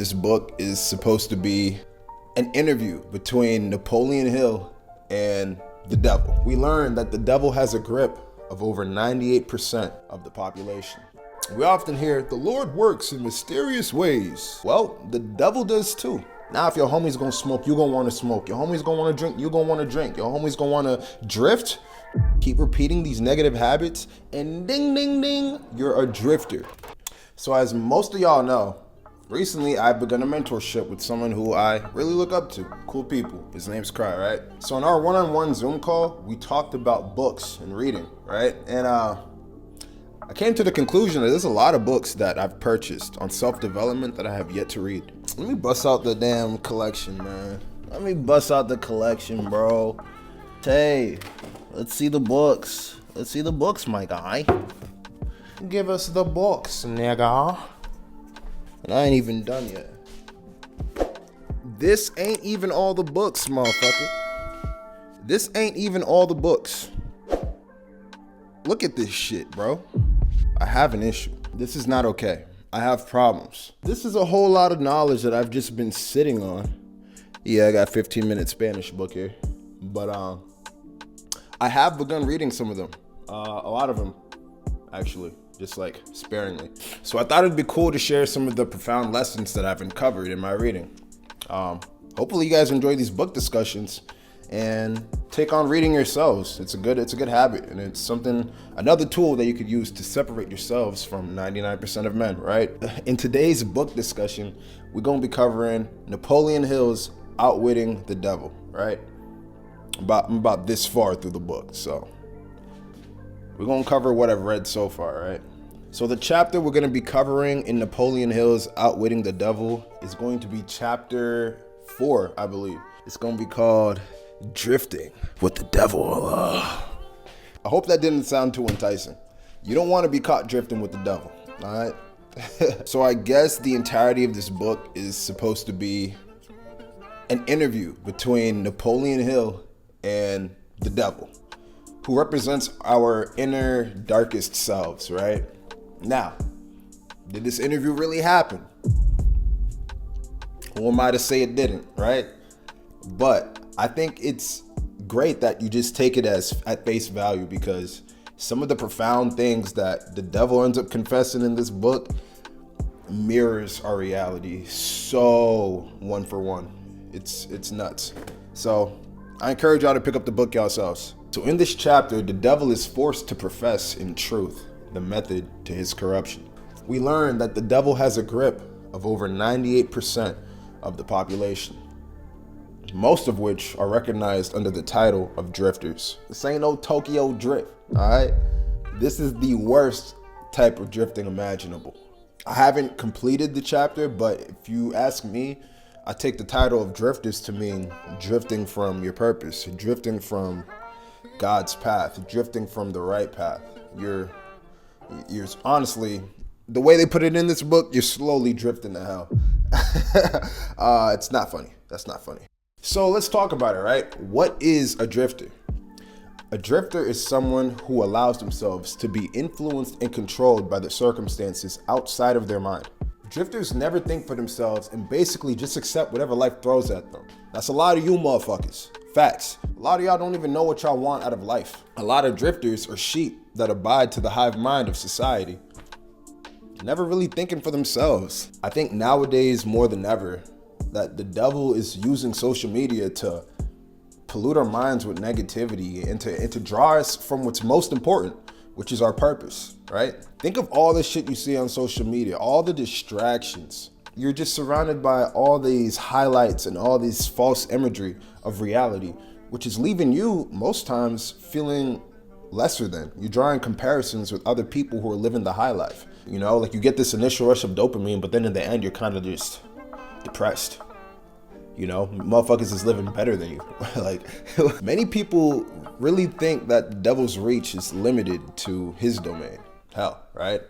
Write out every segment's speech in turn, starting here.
this book is supposed to be an interview between Napoleon Hill and the devil. We learn that the devil has a grip of over 98% of the population. We often hear, the Lord works in mysterious ways. Well, the devil does too. Now, if your homie's gonna smoke, you're gonna wanna smoke. Your homie's gonna wanna drink, you're gonna wanna drink. Your homie's gonna wanna drift. Keep repeating these negative habits, and ding, ding, ding, you're a drifter. So as most of y'all know, recently I've begun a mentorship with someone who I really look up to. Cool people. His name's Cry, right? So in our one-on-one Zoom call, we talked about books and reading, right? And I came to the conclusion that there's a lot of books that I've purchased on self-development that I have yet to read. Let me bust out the damn collection, man. Let me bust out the collection, bro. Hey, let's see the books. Let's see the books, my guy. Give us the books, nigga. And I ain't even done yet. This ain't even all the books, motherfucker. This ain't even all the books. Look at this shit, bro. I have an issue. This is not okay. I have problems. This is a whole lot of knowledge that I've just been sitting on. Yeah, I got 15-minute Spanish book here. But I have begun reading some of them. A lot of them, actually. Just like sparingly. So I thought it'd be cool to share some of the profound lessons that I've uncovered in my reading. Hopefully you guys enjoy these book discussions and take on reading yourselves. It's a good habit, and it's another tool that you could use to separate yourselves from 99% of men, right? In today's book discussion, we're gonna be covering Napoleon Hill's Outwitting the Devil, right? I'm about this far through the book, so we're gonna cover what I've read so far, right? So the chapter we're gonna be covering in Napoleon Hill's Outwitting the Devil is going to be chapter 4, I believe. It's gonna be called Drifting with the Devil. I hope that didn't sound too enticing. You don't wanna be caught drifting with the devil, all right? So I guess the entirety of this book is supposed to be an interview between Napoleon Hill and the devil, who represents our inner darkest selves, right? Now, did this interview really happen? Who am I to say it didn't, right? But I think it's great that you just take it at face value, because some of the profound things that the devil ends up confessing in this book mirrors our reality so one for one. It's nuts. So I encourage y'all to pick up the book yourselves. So in this chapter, the devil is forced to profess in truth the method to his corruption. We learn that the devil has a grip of over 98% of the population, most of which are recognized under the title of drifters. This ain't no Tokyo drift, all right? This is the worst type of drifting imaginable. I haven't completed the chapter, but if you ask me, I take the title of drifters to mean drifting from your purpose, drifting from God's path, drifting from the right path. You're honestly, the way they put it in this book, you're slowly drifting to hell. It's not funny. That's not funny. So let's talk about it, right? What is a drifter? A drifter is someone who allows themselves to be influenced and controlled by the circumstances outside of their mind. Drifters never think for themselves and basically just accept whatever life throws at them. That's a lot of you motherfuckers. Facts. A lot of y'all don't even know what y'all want out of life. A lot of drifters are sheep that abide to the hive mind of society, never really thinking for themselves. I think nowadays more than ever that the devil is using social media to pollute our minds with negativity and to draw us from what's most important, which is our purpose, right? Think of all the shit you see on social media, all the distractions. You're just surrounded by all these highlights and all these false imagery of reality, which is leaving you most times feeling lesser than. You're drawing comparisons with other people who are living the high life. You know, like you get this initial rush of dopamine, but then in the end, you're kind of just depressed. You know, motherfuckers is living better than you. Like, many people really think that the devil's reach is limited to his domain. Hell, right?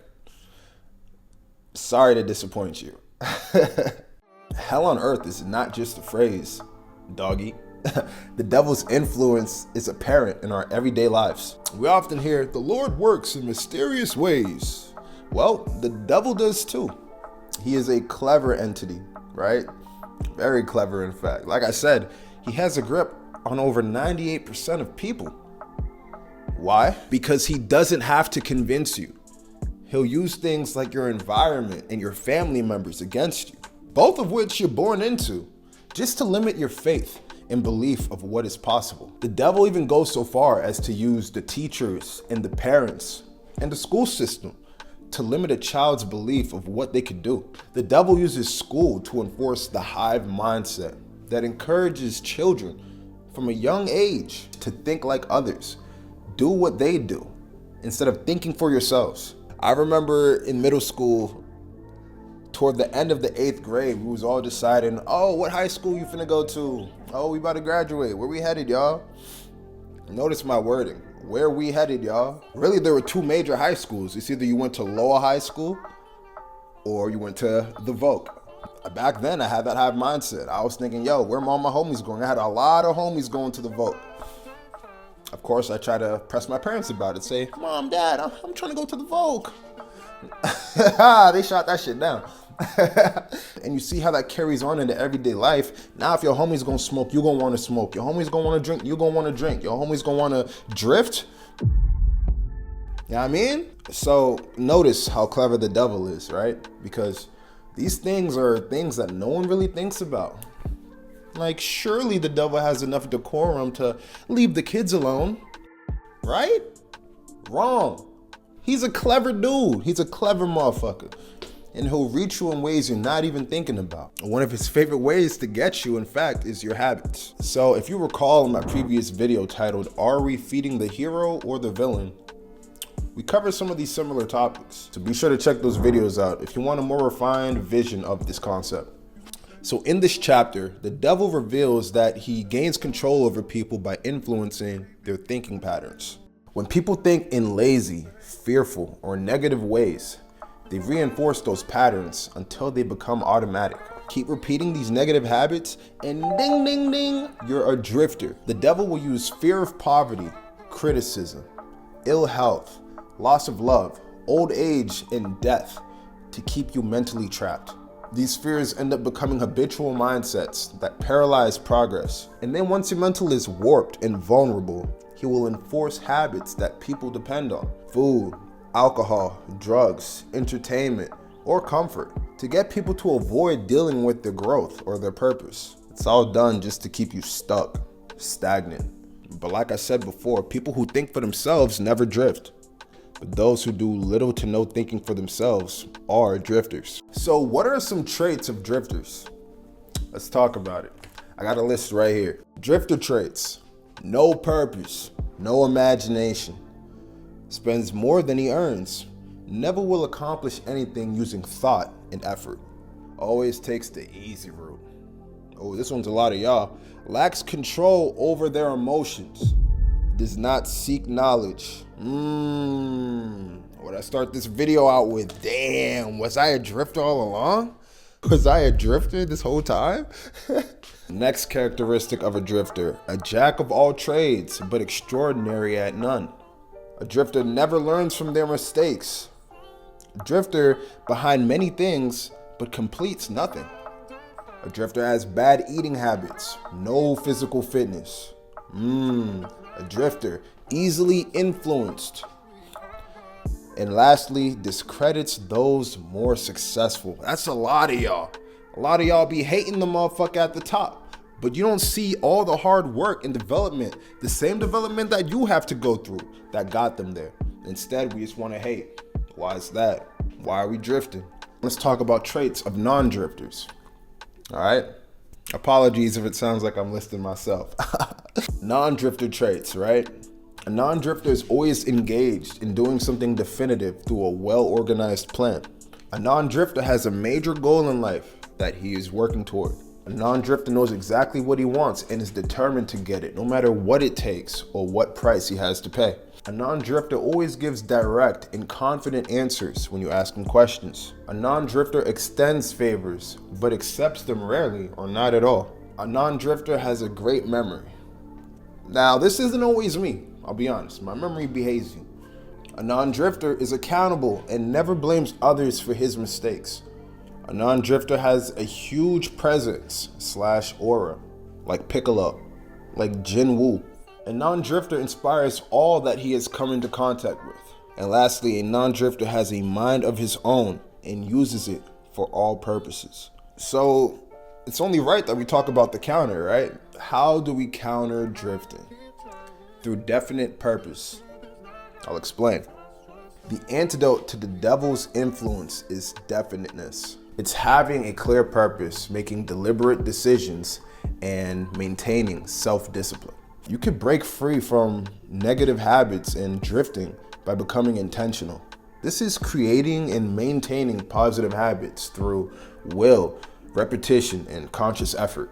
Sorry to disappoint you. Hell on earth is not just a phrase, doggy. The devil's influence is apparent in our everyday lives. We often hear, the Lord works in mysterious ways. Well, the devil does too. He is a clever entity right? Very clever, in fact. Like I said, he has a grip on over 98% of people. Why? Because he doesn't have to convince you. He'll use things like your environment and your family members against you, both of which you're born into, just to limit your faith and belief of what is possible. The devil even goes so far as to use the teachers and the parents and the school system to limit a child's belief of what they could do. The devil uses school to enforce the hive mindset that encourages children from a young age to think like others, do what they do, instead of thinking for yourselves. I remember in middle school, toward the end of the 8th grade, we was all deciding, oh, what high school you finna go to? Oh, we about to graduate. Where we headed, y'all? Notice my wording. Where we headed, y'all? Really, there were 2 major high schools. It's either you went to Lower High School or you went to the Voc. Back then, I had that hive mindset. I was thinking, yo, where are all my homies going? I had a lot of homies going to the Voc. Of course, I try to press my parents about it. Say, Mom, Dad, I'm trying to go to the Voc. They shot that shit down. And you see how that carries on into everyday life. Now, if your homie's gonna smoke, you're gonna wanna smoke. Your homie's gonna wanna drink, you're gonna wanna drink. Your homie's gonna wanna drift. You know what I mean? So notice how clever the devil is, right? Because these things are things that no one really thinks about. Like, surely the devil has enough decorum to leave the kids alone, right? Wrong. He's a clever dude. He's a clever motherfucker. And he'll reach you in ways you're not even thinking about. One of his favorite ways to get you, in fact, is your habits. So if you recall in my previous video titled, Are We Feeding the Hero or the Villain? We covered some of these similar topics. So be sure to check those videos out if you want a more refined vision of this concept. So in this chapter, the devil reveals that he gains control over people by influencing their thinking patterns. When people think in lazy, fearful, or negative ways, they reinforce those patterns until they become automatic. Keep repeating these negative habits and ding, ding, ding, you're a drifter. The devil will use fear of poverty, criticism, ill health, loss of love, old age, and death to keep you mentally trapped. These fears end up becoming habitual mindsets that paralyze progress. And then once your mental is warped and vulnerable, he will enforce habits that people depend on. Food, alcohol, drugs, entertainment, or comfort to get people to avoid dealing with their growth or their purpose. It's all done just to keep you stuck, stagnant. But like I said before, people who think for themselves never drift. But those who do little to no thinking for themselves are drifters. So what are some traits of drifters? Let's talk about it. I got a list right here. Drifter traits: no purpose, no imagination, spends more than he earns, never will accomplish anything using thought and effort, always takes the easy route. Oh, this one's a lot of y'all. Lacks control over their emotions, does not seek knowledge. What I start this video out with, damn, was I a drifter all along? Was I a drifter this whole time? Next characteristic of a drifter: a jack of all trades, but extraordinary at none. A drifter never learns from their mistakes. A drifter behind many things, but completes nothing. A drifter has bad eating habits, no physical fitness. A drifter easily influenced. And lastly, discredits those more successful. That's a lot of y'all. A lot of y'all be hating the motherfucker at the top, but you don't see all the hard work and development, the same development that you have to go through that got them there. Instead, we just want to hate. Why is that? Why are we drifting? Let's talk about traits of non-drifters. All right? Apologies if it sounds like I'm listing myself. Non-drifter traits, right? A non-drifter is always engaged in doing something definitive through a well-organized plan. A non-drifter has a major goal in life that he is working toward. A non-drifter knows exactly what he wants and is determined to get it, no matter what it takes or what price he has to pay. A non-drifter always gives direct and confident answers when you ask him questions. A non-drifter extends favors, but accepts them rarely or not at all. A non-drifter has a great memory. Now, this isn't always me, I'll be honest. My memory be hazy. A non-drifter is accountable and never blames others for his mistakes. A non-drifter has a huge presence / aura, like Piccolo, like Jin Woo. A non-drifter inspires all that he has come into contact with. And lastly, a non-drifter has a mind of his own and uses it for all purposes. So it's only right that we talk about the counter, right? How do we counter drifting? Through definite purpose. I'll explain. The antidote to the devil's influence is definiteness. It's having a clear purpose, making deliberate decisions, and maintaining self-discipline. You could break free from negative habits and drifting by becoming intentional. This is creating and maintaining positive habits through will, repetition, and conscious effort.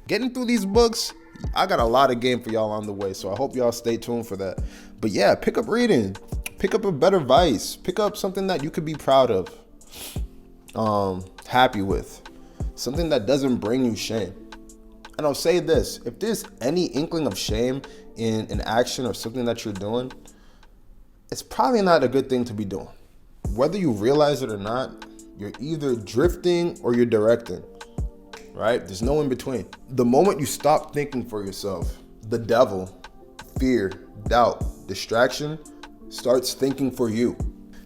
Getting through these books, I got a lot of game for y'all on the way, so I hope y'all stay tuned for that. But yeah, pick up reading, pick up a better vice, pick up something that you could be proud of, happy with, something that doesn't bring you shame. And I'll say this, if there's any inkling of shame in an action or something that you're doing, it's probably not a good thing to be doing. Whether you realize it or not, you're either drifting or you're directing, right? There's no in between. The moment you stop thinking for yourself, the devil, fear, doubt, distraction starts thinking for you.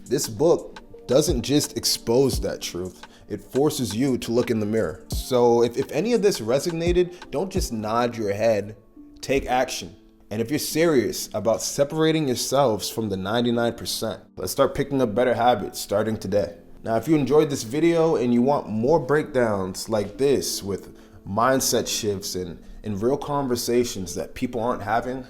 This book doesn't just expose that truth. It forces you to look in the mirror. So if any of this resonated, don't just nod your head, take action. And if you're serious about separating yourselves from the 99%, let's start picking up better habits starting today. Now, if you enjoyed this video and you want more breakdowns like this with mindset shifts and real conversations that people aren't having,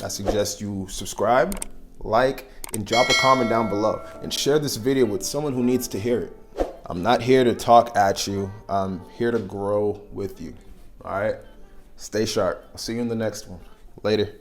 I suggest you subscribe, like, and drop a comment down below and share this video with someone who needs to hear it. I'm not here to talk at you. I'm here to grow with you. All right? Stay sharp. I'll see you in the next one. Later.